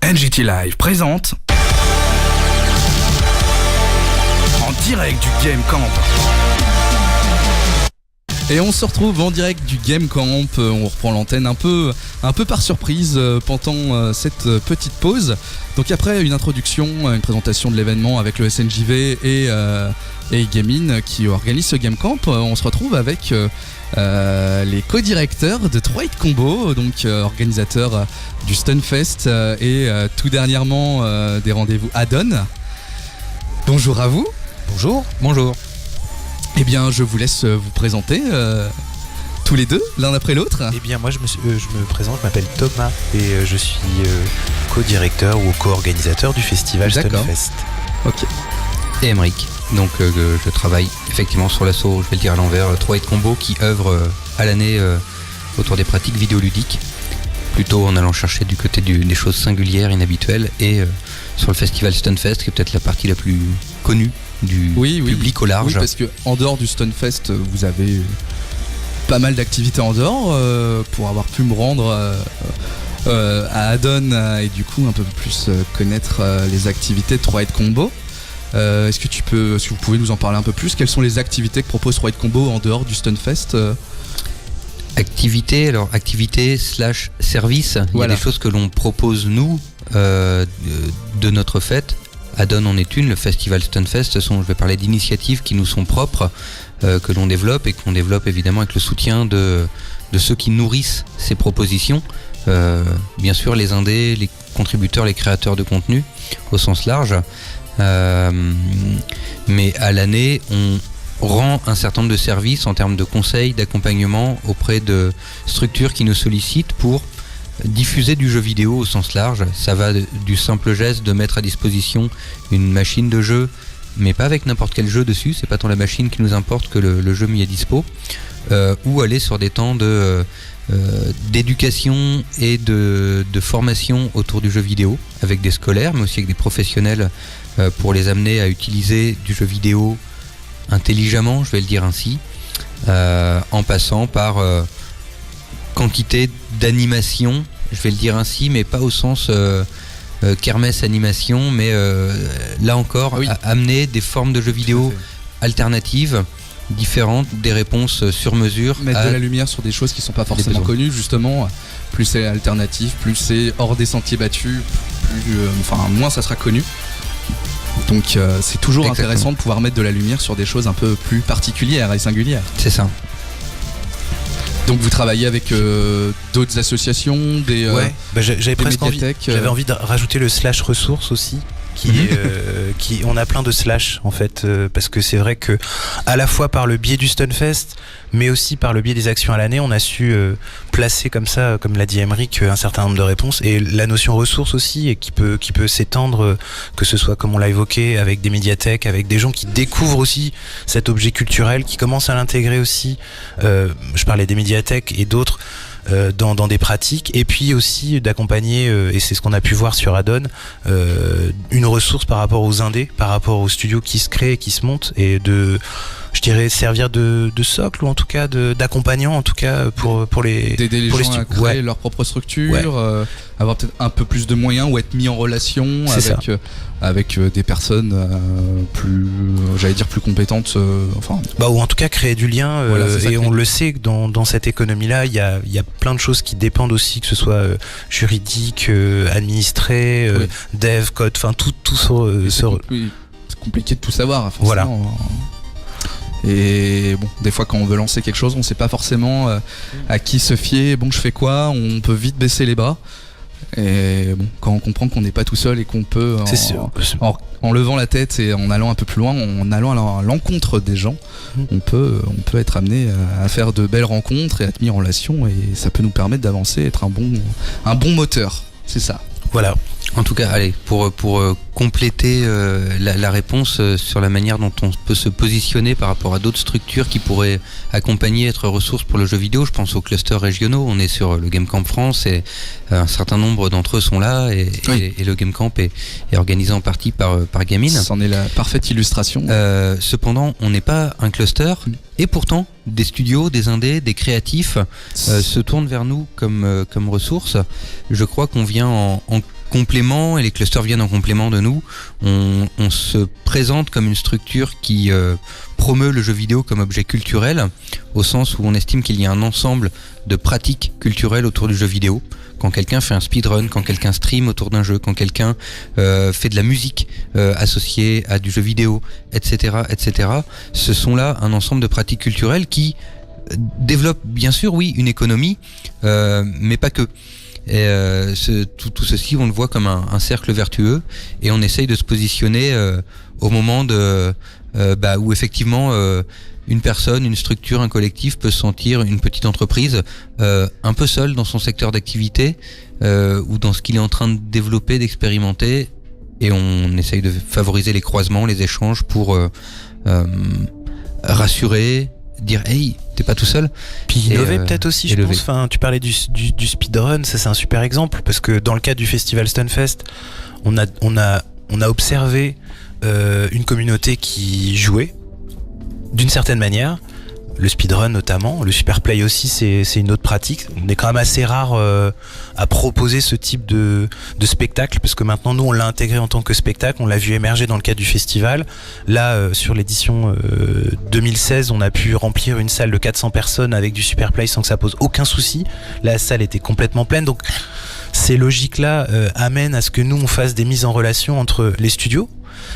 NJT Live présente en direct du Game Camp. Et on se retrouve en direct du Game Camp. On reprend l'antenne un peu par surprise pendant cette petite pause. Donc après une introduction, une présentation de l'événement avec le SNJV et Gaming qui organise ce Game Camp, on se retrouve avec les co-directeurs de 3-Hit Combo, donc organisateurs du Stunfest et tout dernièrement des rendez-vous Add-on. Bonjour à vous. Bonjour. Eh bien, je vous laisse vous présenter tous les deux, l'un après l'autre. Eh bien, moi, je me présente, je m'appelle Thomas et je suis co-directeur ou co-organisateur du festival Stunfest. Ok. Et Emeric. Donc, je travaille effectivement sur l'asso, je vais le dire à l'envers, 3-Hit Combo qui œuvre à l'année autour des pratiques vidéoludiques, plutôt en allant chercher du côté des choses singulières, inhabituelles, et sur le festival Stunfest, qui est peut-être la partie la plus connue du public au large. Oui, parce que en dehors du Stunfest, vous avez pas mal d'activités en dehors pour avoir pu me rendre à Add-on et du coup un peu plus connaître les activités de 3-Hit Combo. Est-ce que vous pouvez nous en parler un peu plus? Quelles sont les activités que propose 3-Hit Combo en dehors du Stunfest? Activité / service. Il y a des choses que l'on propose nous de notre fête. Add-on en est une, le festival Stunfest, je vais parler d'initiatives qui nous sont propres, que l'on développe et qu'on développe évidemment avec le soutien de ceux qui nourrissent ces propositions. Bien sûr les indés, les contributeurs, les créateurs de contenu au sens large. Mais à l'année, on rend un certain nombre de services en termes de conseils, d'accompagnement auprès de structures qui nous sollicitent pour diffuser du jeu vidéo au sens large. Ça va du simple geste de mettre à disposition une machine de jeu, mais pas avec n'importe quel jeu dessus, c'est pas tant la machine qui nous importe que le jeu mis à dispo, ou aller sur des temps d'éducation et de formation autour du jeu vidéo avec des scolaires mais aussi avec des professionnels pour les amener à utiliser du jeu vidéo intelligemment, je vais le dire ainsi, en passant par quantité d'animation, je vais le dire ainsi, mais pas au sens kermesse animation, mais là encore amener des formes de jeux vidéo alternatives, différentes, des réponses sur mesure. Mettre de la lumière sur des choses qui sont pas forcément connues, justement. Plus c'est alternatif, plus c'est hors des sentiers battus, moins ça sera connu. Donc c'est toujours intéressant de pouvoir mettre de la lumière sur des choses un peu plus particulières et singulières. C'est ça. Donc vous travaillez avec d'autres associations, j'avais presque envie de rajouter le / ressources aussi. On a plein de slash en fait, parce que c'est vrai que à la fois par le biais du Stunfest mais aussi par le biais des actions à l'année, on a su placer comme ça, comme l'a dit Emeric, un certain nombre de réponses, et la notion ressources aussi, et qui peut s'étendre, que ce soit comme on l'a évoqué avec des médiathèques, avec des gens qui découvrent aussi cet objet culturel, qui commencent à l'intégrer aussi, je parlais des médiathèques et d'autres dans des pratiques, et puis aussi d'accompagner, et c'est ce qu'on a pu voir sur Add-on, une ressource par rapport aux indés, par rapport aux studios qui se créent et qui se montent, et je dirais servir de socle, ou en tout cas d'accompagnant, en tout cas pour les d'aider les pour gens à créer leur propre structure, avoir peut-être un peu plus de moyens, ou être mis en relation avec des personnes plus compétentes, ou en tout cas créer du lien, et on le sait que dans cette économie là il y a plein de choses qui dépendent aussi, que ce soit juridique, administré, dev, code, tout c'est compliqué de tout savoir, forcément. Et bon, des fois quand on veut lancer quelque chose, on sait pas forcément à qui se fier. Bon, je fais quoi? On peut vite baisser les bras. Et bon, quand on comprend qu'on n'est pas tout seul et qu'on peut, en levant la tête et en allant un peu plus loin, en allant à l'encontre des gens, on peut être amené à faire de belles rencontres et à être mis en relation, et ça peut nous permettre d'avancer, être un bon moteur. C'est ça. Voilà. En tout cas, allez, pour compléter la réponse sur la manière dont on peut se positionner par rapport à d'autres structures qui pourraient accompagner, être ressources pour le jeu vidéo, je pense aux clusters régionaux. On est sur le Game Camp France et un certain nombre d'entre eux sont là, et le Game Camp est organisé en partie par Gaming. C'en est la parfaite illustration. Cependant, on n'est pas un cluster, et pourtant des studios, des indés, des créatifs se tournent vers nous comme ressources. Je crois qu'on vient en complément, et les clusters viennent en complément de nous. On se présente comme une structure qui promeut le jeu vidéo comme objet culturel, au sens où on estime qu'il y a un ensemble de pratiques culturelles autour du jeu vidéo. Quand quelqu'un fait un speedrun, quand quelqu'un stream autour d'un jeu, quand quelqu'un fait de la musique associée à du jeu vidéo, etc., etc., ce sont là un ensemble de pratiques culturelles qui développent bien sûr, oui, une économie, mais pas que. Et tout ceci, on le voit comme un cercle vertueux, et on essaye de se positionner au moment où effectivement une personne, une structure, un collectif peut se sentir, une petite entreprise, un peu seule dans son secteur d'activité ou dans ce qu'il est en train de développer, d'expérimenter, et on essaye de favoriser les croisements, les échanges pour rassurer, dire hey, t'es pas tout seul. Puis innover peut-être aussi, je pense. Enfin, tu parlais du speedrun, ça c'est un super exemple, parce que dans le cadre du festival Stunfest, on a observé une communauté qui jouait d'une certaine manière, le speedrun notamment, le superplay aussi, c'est une autre pratique. On est quand même assez rare à proposer ce type de spectacle, parce que maintenant nous on l'a intégré en tant que spectacle, on l'a vu émerger dans le cadre du festival. Là sur l'édition 2016, on a pu remplir une salle de 400 personnes avec du superplay sans que ça pose aucun souci. La salle était complètement pleine, donc ces logiques-là amènent à ce que nous on fasse des mises en relation entre les studios.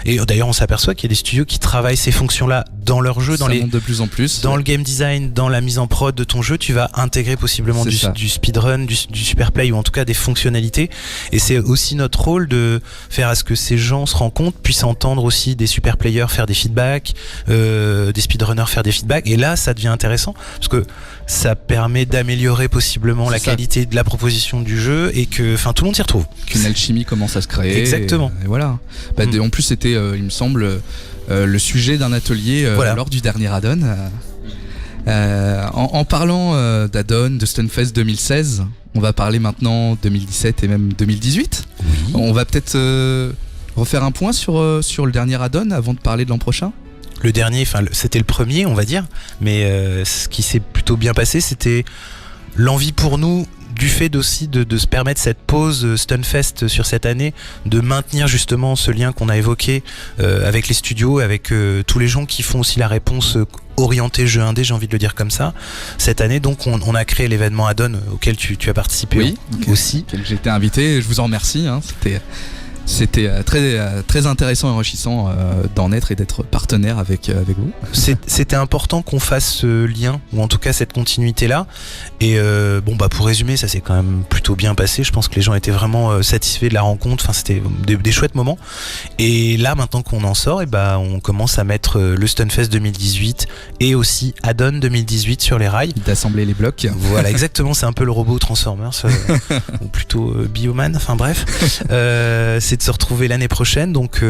Et d'ailleurs on s'aperçoit qu'il y a des studios qui travaillent ces fonctions-là dans leur jeu, monte de plus en plus. Dans le game design, dans la mise en prod de ton jeu, tu vas intégrer possiblement du speedrun, du superplay, ou en tout cas des fonctionnalités. Et c'est aussi notre rôle de faire à ce que ces gens se rencontrent, puissent entendre aussi des superplayers faire des feedbacks, des speedrunners faire des feedbacks. Et là ça devient intéressant, parce que ça permet d'améliorer possiblement la qualité de la proposition du jeu, et que tout le monde s'y retrouve. Qu'une alchimie commence à se créer. Exactement. Et voilà. En plus c'était, il me semble, le sujet d'un atelier lors du dernier add-on. En parlant d'add-on, de Stunfest 2016, on va parler maintenant 2017 et même 2018. Oui. On va peut-être refaire un point sur le dernier add-on avant de parler de l'an prochain. Le dernier, c'était le premier, on va dire, mais ce qui s'est plutôt bien passé, c'était l'envie pour nous, du fait aussi de se permettre cette pause Stunfest sur cette année, de maintenir justement ce lien qu'on a évoqué avec les studios, avec tous les gens qui font aussi la réponse orientée jeu indé, j'ai envie de le dire comme ça. Cette année, donc, on a créé l'événement Add-on auquel tu as participé aussi. J'ai été invité, je vous en remercie. C'était très intéressant et enrichissant d'en être et d'être partenaire avec vous. C'était important qu'on fasse ce lien, ou en tout cas cette continuité-là. Et pour résumer, ça s'est quand même plutôt bien passé. Je pense que les gens étaient vraiment satisfaits de la rencontre. Enfin, c'était des chouettes moments. Et là, maintenant qu'on en sort, on commence à mettre le Stunfest 2018 et aussi Add-on 2018 sur les rails. D'assembler les blocs. Voilà, exactement. C'est un peu le robot Transformers, ou plutôt Bioman. Enfin bref, c'est de se retrouver l'année prochaine, donc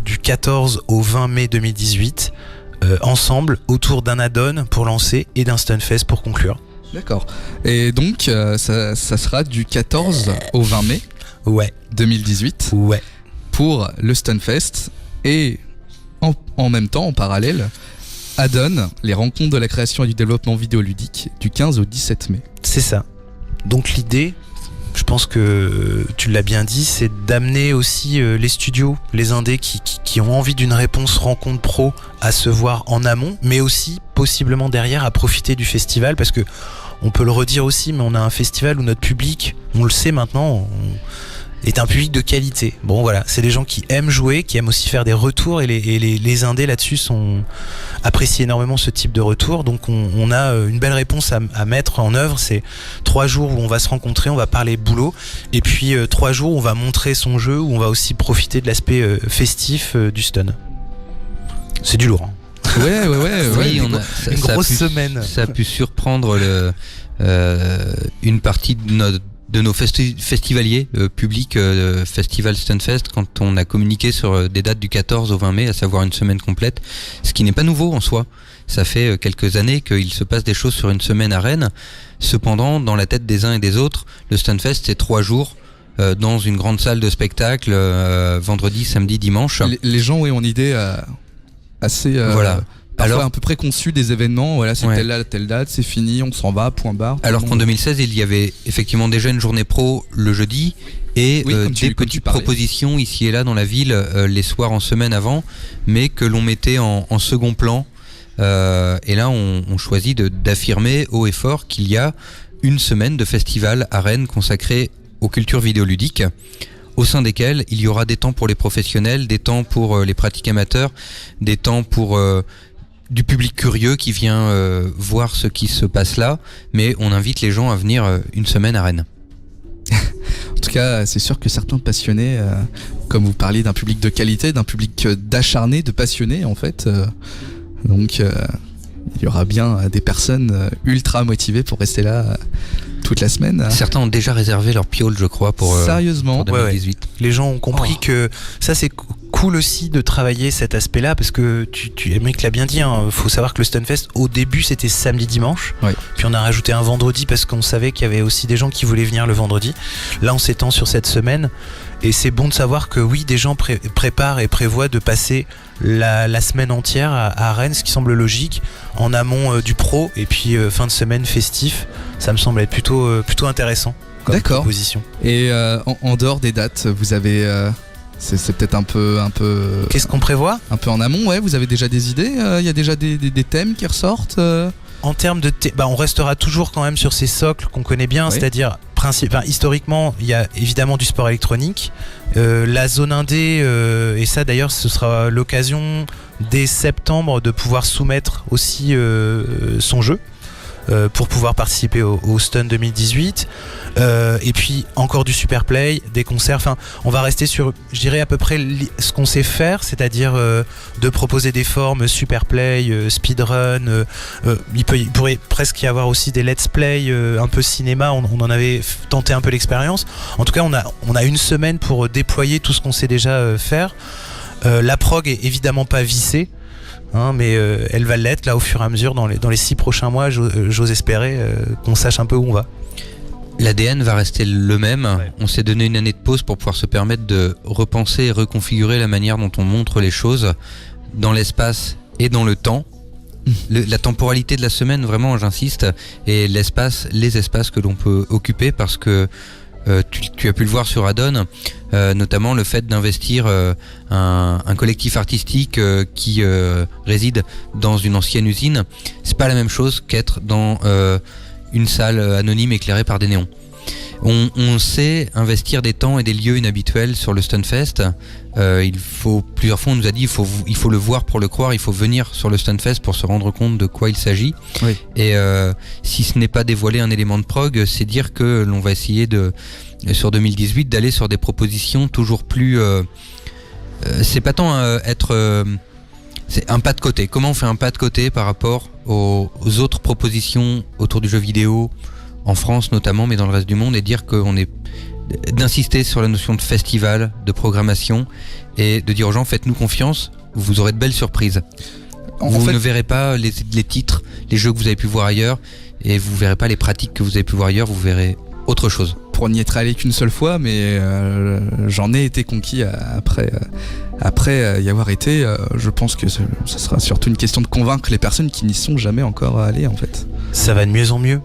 du 14 au 20 mai 2018, ensemble autour d'un add-on pour lancer et d'un Stunfest pour conclure. D'accord. Et donc ça sera du 14 au 20 mai 2018 pour le Stunfest, et en même temps, en parallèle, Add-on, les rencontres de la création et du développement vidéoludique, du 15 au 17 mai. C'est ça. Donc l'idée, je pense que tu l'as bien dit, c'est d'amener aussi les studios, les indés qui ont envie d'une réponse rencontre pro à se voir en amont, mais aussi possiblement derrière à profiter du festival, parce que on peut le redire aussi, mais on a un festival où notre public, on le sait maintenant, est un public de qualité. Bon voilà, c'est des gens qui aiment jouer, qui aiment aussi faire des retours, et les indés là-dessus apprécient énormément ce type de retour. Donc on a une belle réponse à mettre en œuvre. C'est 3 jours où on va se rencontrer, on va parler boulot, et puis 3 jours où on va montrer son jeu, où on va aussi profiter de l'aspect festif du stun. C'est du lourd, hein. Ouais. Oui, une grosse semaine. Ça a pu surprendre une partie de nos festivaliers publics Festival Stunfest quand on a communiqué sur des dates du 14 au 20 mai, à savoir une semaine complète, ce qui n'est pas nouveau en soi. Ça fait quelques années qu'il se passe des choses sur une semaine à Rennes. Cependant, dans la tête des uns et des autres, le Stunfest, c'est 3 jours dans une grande salle de spectacle, vendredi, samedi, dimanche. Les gens ont une idée assez... Parfois un peu préconçu des événements, voilà, c'est telle date, c'est fini, on s'en va, point barre. Alors qu'en 2016, il y avait effectivement déjà une journée pro le jeudi et des petites propositions ici et là dans la ville les soirs en semaine avant, mais que l'on mettait en second plan. Et là, on choisit d'affirmer haut et fort qu'il y a une semaine de festival à Rennes consacrée aux cultures vidéoludiques, au sein desquels il y aura des temps pour les professionnels, des temps pour les pratiques amateurs, des temps pour du public curieux qui vient voir ce qui se passe là, mais on invite les gens à venir une semaine à Rennes. En tout cas, c'est sûr que certains passionnés, comme vous parliez d'un public de qualité, d'un public d'acharnés, de passionnés en fait, donc il y aura bien des personnes ultra motivées pour rester là toute la semaine. Certains ont déjà réservé leur piole, je crois, pour sérieusement, pour 2018. Ouais. Les gens ont compris que ça c'est cool aussi de travailler cet aspect-là, parce que Aymeric l'a bien dit, faut savoir que le Stunfest au début c'était samedi-dimanche, puis on a rajouté un vendredi parce qu'on savait qu'il y avait aussi des gens qui voulaient venir le vendredi. Là on s'étend sur cette semaine et c'est bon de savoir que oui, des gens préparent et prévoient de passer la semaine entière à Rennes, ce qui semble logique, en amont du pro, et puis fin de semaine festif. Ça me semble être plutôt intéressant comme proposition. Et en dehors des dates, vous avez c'est peut-être un peu qu'est-ce qu'on prévoit un peu en amont, ouais, vous avez déjà des idées, il y a déjà des thèmes qui ressortent En termes de on restera toujours quand même sur ces socles qu'on connaît bien, c'est-à-dire historiquement il y a évidemment du sport électronique, la zone indé, et ça d'ailleurs ce sera l'occasion dès septembre de pouvoir soumettre aussi son jeu pour pouvoir participer au Stun 2018, et puis encore du Superplay, des concerts. Enfin, on va rester sur, je dirais, à peu près ce qu'on sait faire, c'est-à-dire de proposer des formes Superplay, speedrun. Il pourrait presque y avoir aussi des let's play un peu cinéma. On en avait tenté un peu l'expérience. En tout cas, on a une semaine pour déployer tout ce qu'on sait déjà faire. La prog est évidemment pas vissée. Mais elle va l'être là au fur et à mesure dans les 6 prochains mois. J'ose espérer qu'on sache un peu où on va. L'ADN va rester le même. On s'est donné une année de pause pour pouvoir se permettre de repenser et reconfigurer la manière dont on montre les choses dans l'espace et dans le temps. La temporalité de la semaine, vraiment, j'insiste, et les espaces que l'on peut occuper, parce que tu as pu le voir sur Adon, notamment le fait d'investir un collectif artistique qui réside dans une ancienne usine. C'est pas la même chose qu'être dans une salle anonyme éclairée par des néons. On sait investir des temps et des lieux inhabituels sur le Stunfest. Plusieurs fois on nous a dit il faut le voir pour le croire, il faut venir sur le Stunfest pour se rendre compte de quoi il s'agit. Oui. Et si ce n'est pas dévoiler un élément de prog, c'est dire que l'on va essayer sur 2018 d'aller sur des propositions toujours plus... c'est pas tant c'est un pas de côté. Comment on fait un pas de côté par rapport aux autres propositions autour du jeu vidéo, en France notamment, mais dans le reste du monde, et dire qu'on est d'insister sur la notion de festival, de programmation, et de dire aux gens faites-nous confiance, vous aurez de belles surprises. Vous ne verrez pas les titres, les jeux que vous avez pu voir ailleurs, et vous verrez pas les pratiques que vous avez pu voir ailleurs, vous verrez autre chose. Pour n'y être allé qu'une seule fois, mais j'en ai été conquis après y avoir été. Je pense que ce sera surtout une question de convaincre les personnes qui n'y sont jamais encore allées en fait. Ça va de mieux en mieux.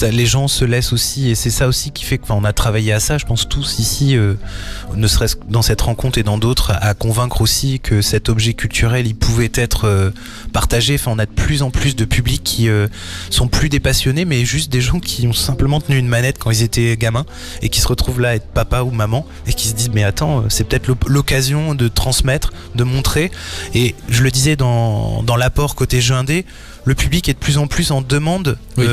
Les gens se laissent aussi, et c'est ça aussi qui fait qu'on a travaillé à ça, je pense tous ici, ne serait-ce que dans cette rencontre et dans d'autres, à convaincre aussi que cet objet culturel il pouvait être partagé. Enfin, on a de plus en plus de publics qui sont plus des passionnés, mais juste des gens qui ont simplement tenu une manette quand ils étaient gamins et qui se retrouvent là à être papa ou maman et qui se disent mais attends, c'est peut-être l'occasion de transmettre, de montrer. Et je le disais dans l'apport côté jeu indé, le public est de plus en plus en demande. Oui.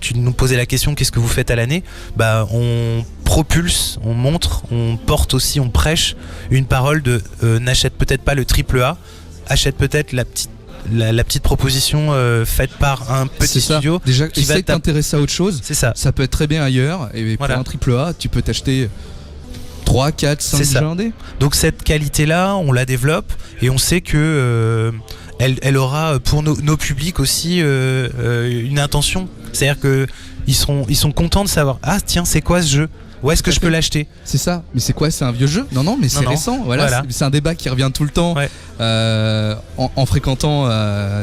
Tu nous posais la question qu'est-ce que vous faites à l'année ? On propulse, on montre, on porte aussi, on prêche une parole de n'achète peut-être pas le AAA, achète peut-être la petite proposition faite par un petit studio. Déjà, qui va t'intéresser à autre chose. C'est ça. Ça peut être très bien ailleurs. Et voilà. Pour un AAA, tu peux t'acheter 3, 4, 5 jeux indés. Donc cette qualité-là, on la développe et on sait que elle aura pour nos publics aussi une intention. C'est-à-dire que ils sont contents de savoir tiens, c'est quoi ce jeu ? Où est-ce que je peux l'acheter ? C'est ça. Mais c'est quoi ? C'est un vieux jeu ? Non, mais c'est récent. Voilà. C'est un débat qui revient tout le temps en fréquentant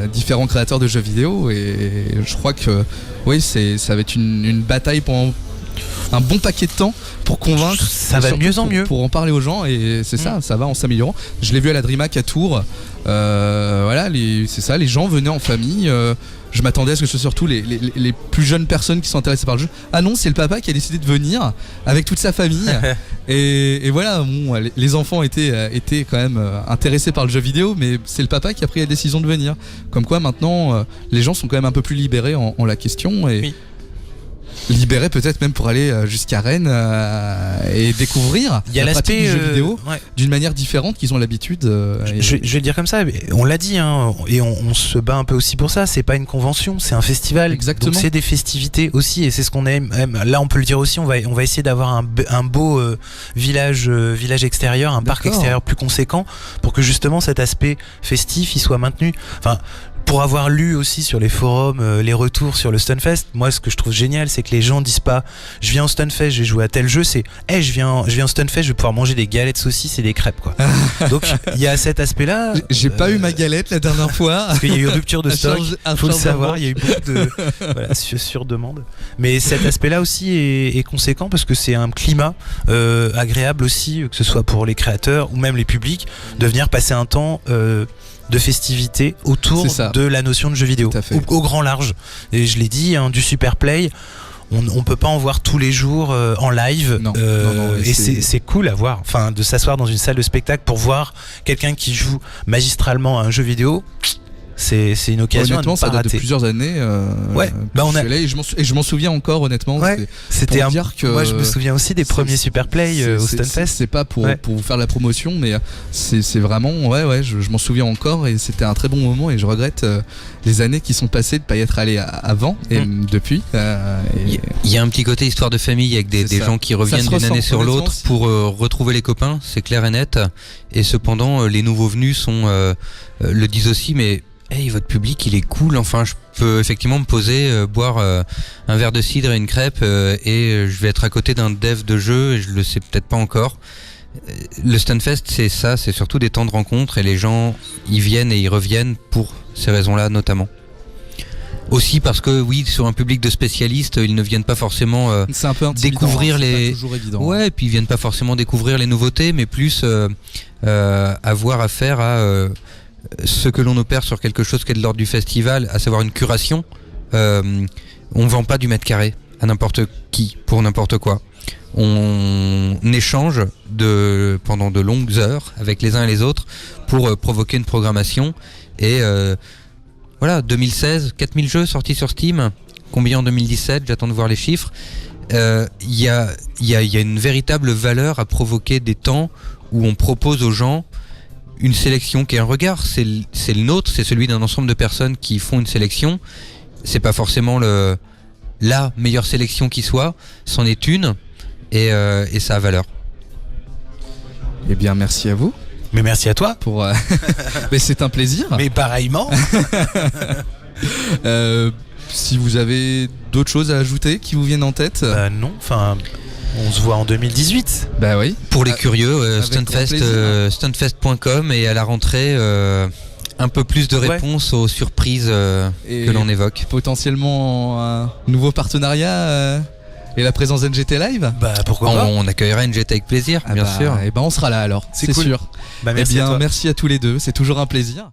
différents créateurs de jeux vidéo. Et je crois que oui, ça va être une bataille pendant un bon paquet de temps pour convaincre. Ça va de mieux en mieux. Pour en parler aux gens, et c'est ça va en s'améliorant. Je l'ai vu à la DreamHack à Tours. Voilà, c'est ça, les gens venaient en famille. Je m'attendais à ce que ce soit surtout les plus jeunes personnes qui sont intéressées par le jeu. Ah non, c'est le papa qui a décidé de venir avec toute sa famille. et voilà, bon, les enfants étaient quand même intéressés par le jeu vidéo, mais c'est le papa qui a pris la décision de venir. Comme quoi maintenant, les gens sont quand même un peu plus libérés en la question. Et libérés peut-être même pour aller jusqu'à Rennes et découvrir la pratique du jeu vidéo d'une manière différente qu'ils ont l'habitude. Je vais le dire comme ça, on l'a dit, hein, et on se bat un peu aussi pour ça. C'est pas une convention, c'est un festival. Exactement. Donc c'est des festivités aussi, et c'est ce qu'on aime. Là, on peut le dire aussi. On va essayer d'avoir un beau village extérieur, un parc extérieur plus conséquent, pour que justement cet aspect festif il soit maintenu. Enfin, pour avoir lu aussi sur les forums les retours sur le Stunfest, moi ce que je trouve génial, c'est que les gens disent pas je viens au Stunfest, j'ai joué à tel jeu, c'est je viens au Stunfest, je vais pouvoir manger des galettes saucisses et des crêpes, quoi. Donc il y a cet aspect là. J'ai pas eu ma galette la dernière fois parce qu'il y a eu rupture de stock, faut le savoir, il y a eu beaucoup de sur demande. Mais cet aspect là aussi est conséquent parce que c'est un climat agréable aussi, que ce soit pour les créateurs ou même les publics, de venir passer un temps de festivités autour de la notion de jeu vidéo au grand large. Et je l'ai dit, hein, du Super Play, on peut pas en voir tous les jours en live. Non, et c'est cool à voir, enfin, de s'asseoir dans une salle de spectacle pour voir quelqu'un qui joue magistralement à un jeu vidéo. C'est une occasion. Honnêtement, ça date de plusieurs années. Je m'en souviens encore, honnêtement. Ouais, c'était dire que moi, je me souviens aussi des premiers Super Play au Stunfest. C'est pas pour vous faire la promotion, mais c'est vraiment, je m'en souviens encore, et c'était un très bon moment, et je regrette les années qui sont passées de pas y être allé avant et depuis. Il y a un petit côté histoire de famille avec des gens qui reviennent d'une année sur l'autre pour retrouver les copains, c'est clair et net. Et cependant, les nouveaux venus le disent aussi, mais hey, votre public il est cool, enfin je peux effectivement me poser, boire un verre de cidre et une crêpe et je vais être à côté d'un dev de jeu et je le sais peut-être pas encore. Le Stunfest c'est ça, c'est surtout des temps de rencontre, et les gens ils viennent et ils reviennent pour ces raisons-là notamment. Aussi parce que oui, sur un public de spécialistes, ils ne viennent pas forcément découvrir les. Ouais, et puis ils viennent pas forcément découvrir les nouveautés, mais plus avoir affaire à ce que l'on opère sur quelque chose qui est de l'ordre du festival, à savoir une curation. On vend pas du mètre carré à n'importe qui pour n'importe quoi. On échange pendant de longues heures avec les uns et les autres pour provoquer une programmation. Et voilà, 2016, 4000 jeux sortis sur Steam. Combien en 2017? J'attends de voir les chiffres. Il y a une véritable valeur à provoquer des temps où on propose aux gens une sélection qui est un regard. C'est le nôtre, c'est celui d'un ensemble de personnes qui font une sélection. C'est pas forcément la meilleure sélection qui soit, c'en est une, et ça a valeur. Eh bien, merci à vous. Mais merci à toi. Mais c'est un plaisir. Mais pareillement. Si vous avez d'autres choses à ajouter qui vous viennent en tête. Non, enfin, on se voit en 2018. Bah oui. Pour les curieux, stunfest.com, et à la rentrée un peu plus de réponses aux surprises que l'on évoque. Potentiellement un nouveau partenariat et la présence d'NGT Live. Bah pourquoi pas. On accueillera NGT avec plaisir, bien sûr. Et on sera là alors, c'est cool. Sûr. Bah, merci à tous les deux, c'est toujours un plaisir.